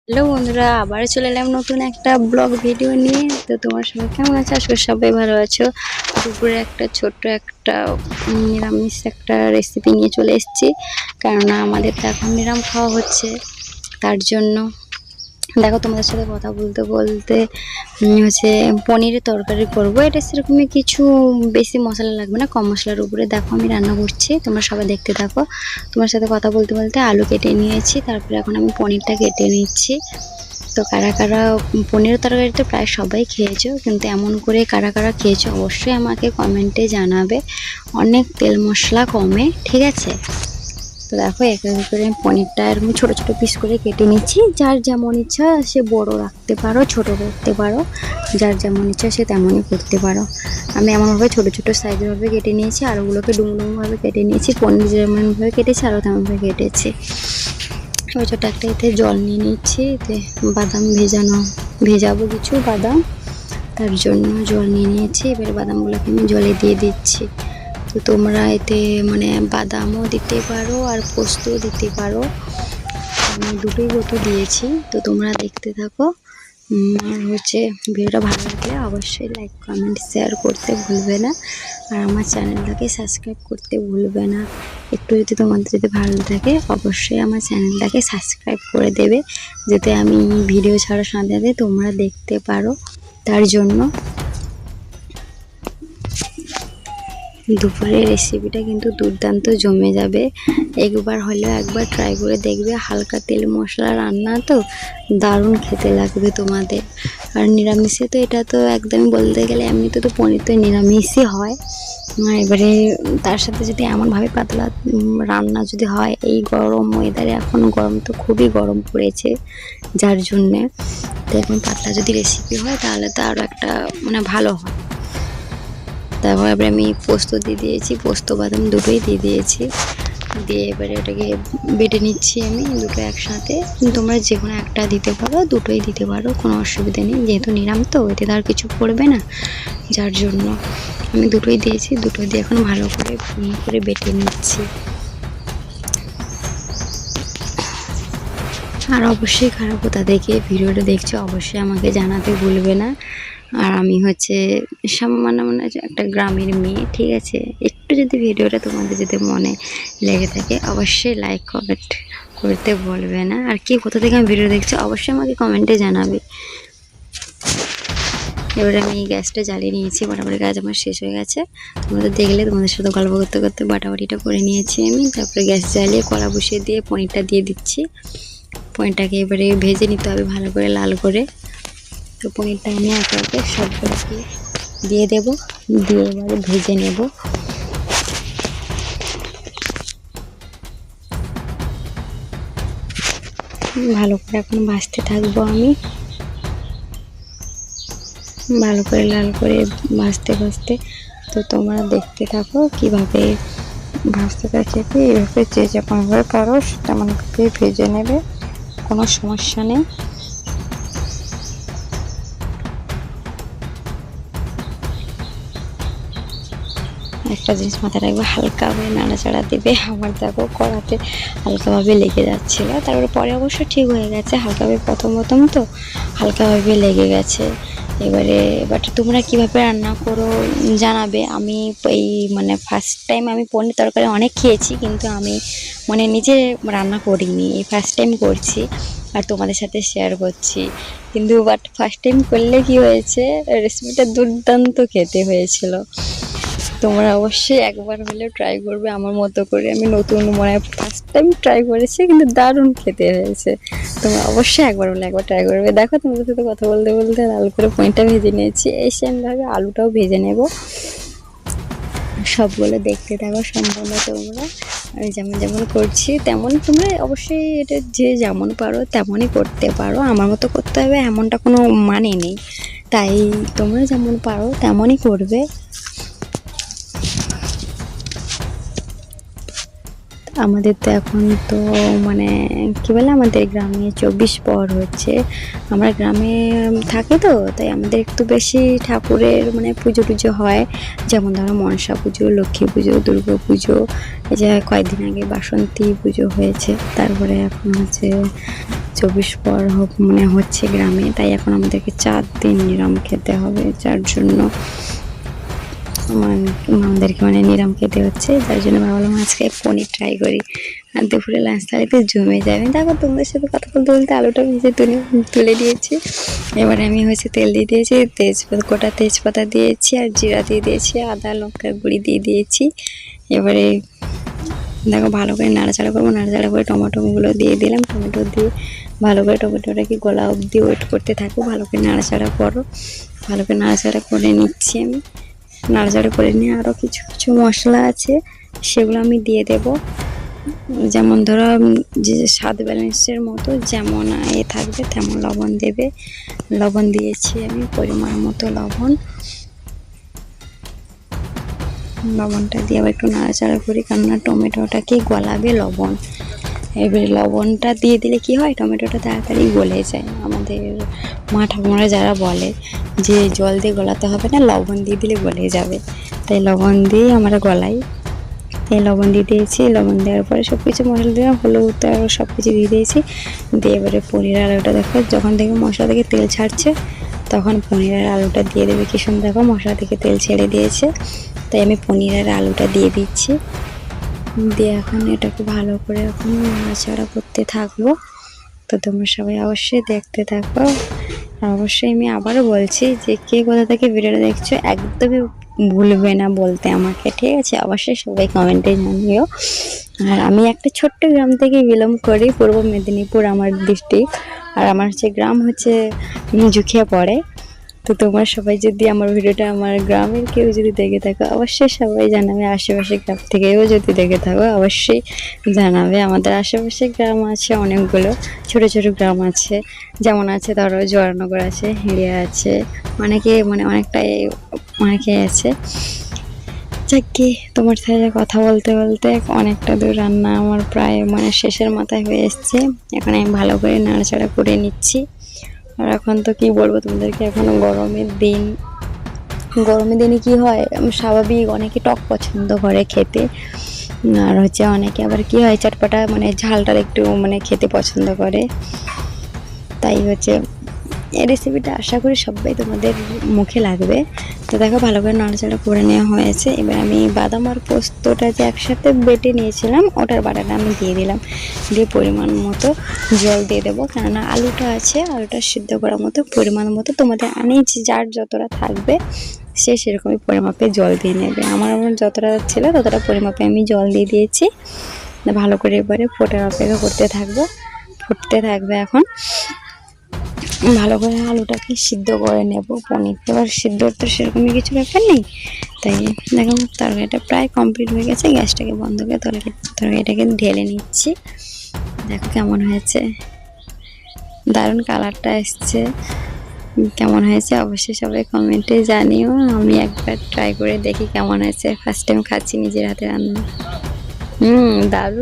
Hello বন্ধুরা, আবার চলে এলাম নতুন একটা ব্লগ ভিডিও নিয়ে। তো তোমার সবাই কেমন আছো? আজকে সবাই ভালো আছো। দুপুরে একটা ছোট্ট একটা নিরামিষ একটা রেসিপি নিয়ে চলে এসেছি, কেননা আমাদের তো এখন নিরাম খাওয়া হচ্ছে। তার জন্য দেখো, তোমাদের সাথে কথা বলতে বলতে হচ্ছে পনিরের তরকারি করবো। এটা সেরকমই কিছু বেশি মশলা লাগবে না, কম মশলার উপরে দেখো আমি রান্না করছি। তোমরা সবাই দেখতে থাকো। তোমার সাথে কথা বলতে বলতে আলু কেটে নিয়েছি, তারপরে এখন আমি পনিরটা কেটে নিচ্ছি। তো কারা কারা পনিরের তরকারি তো প্রায় সবাই খেয়েছো, কিন্তু এমন করে কারা কারা খেয়েছো অবশ্যই আমাকে কমেন্টে জানাবে। অনেক তেল মশলা কমে, ঠিক আছে? তো দেখো, এক এক করে পনিরটা এরকম ছোটো ছোটো পিস করে কেটে নিচ্ছি। যার যেমন ইচ্ছা সে বড় রাখতে পারো, ছোট করতে পারো, যার যেমন ইচ্ছা সে তেমনই করতে পারো। আমি এমনভাবে ছোটো ছোটো সাইজভাবে কেটে নিয়েছি, আলুগুলোকে ডুমডুমভাবে কেটে নিয়েছি। পনির যেমনভাবে কেটেছি আরও তেমনভাবে কেটেছি। এবার ছোটো একটা এতে জল নিয়ে নিচ্ছি, এতে বাদাম ভেজাবো কিছু বাদাম, তার জন্য জল নিয়ে নিয়েছি। এবারে বাদামগুলোকে আমি জলে দিয়ে দিচ্ছি। তো তোমরা এতে মানে বাদামও দিতে পারো আর পোস্তও দিতে পারো, আমি দুটোই বটো দিয়েছি। তো তোমরা দেখতে থাকো। আর হচ্ছে ভিডিওটা ভালো লাগলে অবশ্যই লাইক কমেন্ট শেয়ার করতে ভুলবে না, আর আমার চ্যানেলটাকে সাবস্ক্রাইব করতে ভুলবে না। একটু যদি তোমাদের যদি ভালো থাকে অবশ্যই আমার চ্যানেলটাকে সাবস্ক্রাইব করে দেবে, যাতে আমি ভিডিও ছাড়ার সাথে সাথে তোমরা দেখতে পারো। তার জন্য দুপুরের রেসিপিটা কিন্তু দুর্দান্ত জমে যাবে। একবার হলেও একবার ট্রাই করে দেখবে। হালকা তেল মশলা রান্না তো দারুণ খেতে লাগবে তোমাদের। আর নিরামিষে তো এটা তো একদমই বলতে গেলে, এমনিতে তো পনির তো নিরামিষই হয়। এবারে তার সাথে যদি এমনভাবে পাতলা রান্না যদি হয় এই গরম ওয়েদারে, এখন গরম তো খুবই গরম পড়েছে, যার জন্যে তো এখন পাতলা যদি রেসিপি হয় তাহলে তো আরও একটা মানে ভালো হয়। তারপর এবারে আমি পোস্ত দিয়ে দিয়েছি, পোস্ত বাদাম দুটোই দিয়ে দিয়েছি। দিয়ে এবারে ওটাকে বেটে নিচ্ছি আমি দুটো একসাথে। তোমরা যে কোনো একটা দিতে পারো, দুটোই দিতে পারো, কোনো অসুবিধা নেই। যেহেতু নিরাম তো এতে আর কিছু পড়বে না, যার জন্য আমি দুটোই দিয়েছি। দুটো দিয়ে এখন ভালো করে বেটে নিচ্ছি। আর অবশ্যই খারাপ কোথা থেকে ভিডিওটা দেখছো অবশ্যই আমাকে জানাতে ভুলবে না। আর আমি হচ্ছে সামান্য মানে একটা গ্রামের মেয়ে, ঠিক আছে? একটু যদি ভিডিওটা তোমাদের যদি মনে লেগে থাকে অবশ্যই লাইক কমেন্ট করতে বলবে না। আর কে কোথা থেকে আমি ভিডিও দেখছো অবশ্যই আমাকে কমেন্টে জানাবে। এবারে আমি গ্যাসটা জ্বালিয়ে নিয়েছি, বাটাবাটি কাজ আমার শেষ হয়ে গেছে। তোমাদের দেখলে তোমাদের সাথে গল্প করতে করতে বাটাবাটিটা করে নিয়েছি আমি। তারপরে গ্যাস জ্বালিয়ে কড়া বসিয়ে দিয়ে পনিরটা দিয়ে দিচ্ছি। পনিরটাকে এবারে ভেজে নিতে হবে ভালো করে, লাল করে। তো পনিরটা আমি একে একে সবগুলোকে দিয়ে দেবো, দিয়ে এবারে ভেজে নেব। ভালো করে এখন ভাজতে থাকবো আমি, ভালো করে লাল করে ভাজতে ভাজতে। তো তোমরা দেখতে থাকো কিভাবে ভাজতে থাকি। এইভাবে যে যেমনভাবে পারো তেমনভাবে ভেজে নেবে, কোনো সমস্যা নেই। একটা জিনিস মাথায় রাখবে, হালকাভাবে নাড়াচাড়া দেবে। আমার দেখো কড়াতে হালকাভাবে লেগে যাচ্ছিলো, তারপরে পরে অবশ্য ঠিক হয়ে গেছে। হালকাভাবে প্রথম প্রথম তো হালকাভাবে লেগে গেছে। এবারে তোমরা কিভাবে রান্না করো জানাবে। আমি এই মানে ফার্স্ট টাইম আমি পনির তরকারি অনেক খেয়েছি, কিন্তু আমি মানে নিজে রান্না করিনি, এই ফার্স্ট টাইম করছি আর তোমাদের সাথে শেয়ার করছি। কিন্তু ফার্স্ট টাইম করলে কি হয়েছে, রেসিপিটা দুর্দান্ত খেতে হয়েছিল। তোমরা অবশ্যই একবার হলেও ট্রাই করবে আমার মতো করে। আমি নতুন মানে ফার্স্ট টাইম ট্রাই করেছি, কিন্তু দারুণ খেতে হয়েছে। তোমরা অবশ্যই একবার হলে একবার ট্রাই করবে। দেখো, তোমাদের সাথে কথা বলতে বলতে লাল করে পনিরটা ভেজে নিয়েছি, এই সেমভাবে আলুটাও ভেজে নেব। সবগুলো দেখতে থাকো সম্পূর্ণ তোমরা। আমি যেমন যেমন করছি তেমন তোমরা অবশ্যই এটা যে যেমন পারো তেমনই করতে পারো। আমার মতো করতে হবে এমনটা কোনো মানে নেই, তাই তোমরা যেমন পারো তেমনই করবে। আমাদের তো এখন তো মানে কি বলে, আমাদের গ্রামে 24 পর হচ্ছে। আমরা গ্রামে থাকি তো, তাই আমাদের একটু বেশি ঠাকুরের মানে পুজো টুজো হয়। যেমন ধরো মনসা পুজো, লক্ষ্মী পুজো, দুর্গা পুজো, এই যে কয়েকদিন আগে বাসন্তী পুজো হয়েছে। তারপরে এখন হচ্ছে 24 পর মানে হচ্ছে গ্রামে, তাই এখন আমাদেরকে 4 দিন নিরাম খেতে হবে। যার জন্য আমাদেরকে মানে নিরাম খেতে হচ্ছে, যার জন্য ভাবলাম আজকে পনির ট্রাই করি। আর দুপুরে লাঞ্চ থালিতে জমে যাবে। দেখো তোমাদের সাথে কথা বলতে বলতে আলুটা ভেজে তুলে দিয়েছি। এবারে আমি হচ্ছে তেল দিয়ে দিয়েছি, গোটা তেজপাতা দিয়েছি, আর জিরা দিয়ে দিয়েছি, আদা লঙ্কার গুঁড়ি দিয়ে দিয়েছি। এবারে দেখো ভালো করে নাড়াচাড়া করবো, নাড়াচাড়া করে টমেটোগুলো দিয়ে দিলাম। টমেটো দিয়ে ভালো করে টমেটোটাকে গলা অবধি ওয়েট করতে থাকবো। ভালো করে নাড়াচাড়া করো, ভালো করে নাড়াচাড়া করে নিচ্ছি আমি। নাড়াচাড়া করে নিয়ে আরও কিছু কিছু মশলা আছে, সেগুলো আমি দিয়ে দেব। যেমন ধরো যে স্বাদ ব্যালেন্সের মতো যেমন থাকবে তেমন লবণ দেবে। লবণ দিয়েছি আমি পরিমাণ মতো লবণটা দিয়ে আবার একটু নাড়াচাড়া করি, কেননা টমেটোটাকে গলাবে লবণ। এবারে লবণটা দিয়ে দিলে কি হয়, টমেটোটা তাড়াতাড়ি গলে যায়। আমাদের মা ঠাকুমারা যারা বলে যে জল দিয়ে গলাতে হবে না, লবণ দিয়ে দিলে গলে যাবে, তাই লবণ দিয়ে আমরা গলাই। এই লবণ দিয়ে দিয়েছি, লবণ দেওয়ার পরে সব কিছু মশলা দিলাম, হলুদ আর সব কিছু দিয়ে দিয়েছি। দিয়ে এবারে পনির আলুটা দেখো, যখন দেখো মশলা থেকে তেল ছাড়ছে তখন পনিরের আলুটা দিয়ে দেবে। কি সুন্দর দেখো মশলা থেকে তেল ছেড়ে দিয়েছে, তাই আমি পনিরের আলুটা দিয়ে দিচ্ছি। দিয়ে এখন এটাকে ভালো করে এখন নাড়াচাড়া করতে থাকবো। তো তোমরা সবাই অবশ্যই দেখতে থাকো। অবশ্যই আমি আবারও বলছি যে কে কোথা থেকে ভিডিওটা দেখছো একদমই ভুলবে না বলতে আমাকে, ঠিক আছে? অবশ্যই সবাই কমেন্টে জানিও। আর আমি একটা ছোট্ট গ্রাম থেকে বিলং করি, পূর্ব মেদিনীপুর আমার ডিস্ট্রিক্ট। আর আমার হচ্ছে গ্রাম হচ্ছে জুখিয়া পড়ে। তো তোমরা সবাই যদি আমার ভিডিওটা আমার গ্রামের কেউ যদি দেখে থাকো অবশ্যই সবাই জানাবে, আশেপাশে গ্রাম থেকেও যদি দেখে থাকো অবশ্যই জানাবে। আমাদের আশেপাশে গ্রাম আছে অনেকগুলো, ছোট ছোট গ্রাম আছে। যেমন আছে ধরো জোয়ারনগর আছে, হিড়িয়া আছে, অনেকে মানে অনেকে আছে। যাকে তোমার সাথে কথা বলতে বলতে অনেকটা দূর রান্না আমার প্রায় মানে শেষের মাথায় হয়ে এসছে। এখন আমি ভালো করে নাড়াচাড়া করে নিচ্ছি। আর এখন তো কি বলবো তোমাদেরকে, এখন গরমের দিনে কি হয় স্বাভাবিক, অনেকে টক পছন্দ করে খেতে, আর হচ্ছে অনেকে আবার কি হয় চটপটা মানে ঝালটা একটু মানে খেতে পছন্দ করে। তাই হচ্ছে এই রেসিপিটা আশা করি সবাই তোমাদের মুখে লাগবে। তো দেখো ভালো করে নাড়াচাড়া করে নেওয়া হয়েছে। এবার আমি বাদাম আর পোস্তটা যে একসাথে বেটে নিয়েছিলাম ওটার বাটাটা আমি দিয়ে দিলাম, দিয়ে পরিমাণ মতো জল দিয়ে দেবো। কেননা আলুটা আছে, আলুটা সিদ্ধ করার মতো পরিমাণ মতো তোমাদের আনিয়েছি, যার যতটা থাকবে সে সেরকমই পরিমাপে জল দিয়ে নেবে। আমার যতটা ছিল ততটা পরিমাপে আমি জল দিয়ে দিয়েছি। ভালো করে এবারে ফোটার অপেক্ষা করতে থাকবো, ফুটতে থাকবে। এখন ভালো করে আলুটাকে সিদ্ধ করে নেব। পনির তো আর সিদ্ধ তো সেরকমই কিছু ব্যাপার নেই। তাই দেখো তরকারিটা প্রায় কমপ্লিট হয়ে গেছে, গ্যাসটাকে বন্ধ করে তরকারিটাকে ঢেলে নিচ্ছি। দেখো কেমন হয়েছে, দারুণ কালারটা এসছে। কেমন হয়েছে অবশ্যই সবাই কমেন্টে জানিও। আমি একবার ট্রাই করে দেখি কেমন হয়েছে, ফার্স্ট টাইম খাচ্ছি নিজের হাতে রান্না। দারুণ।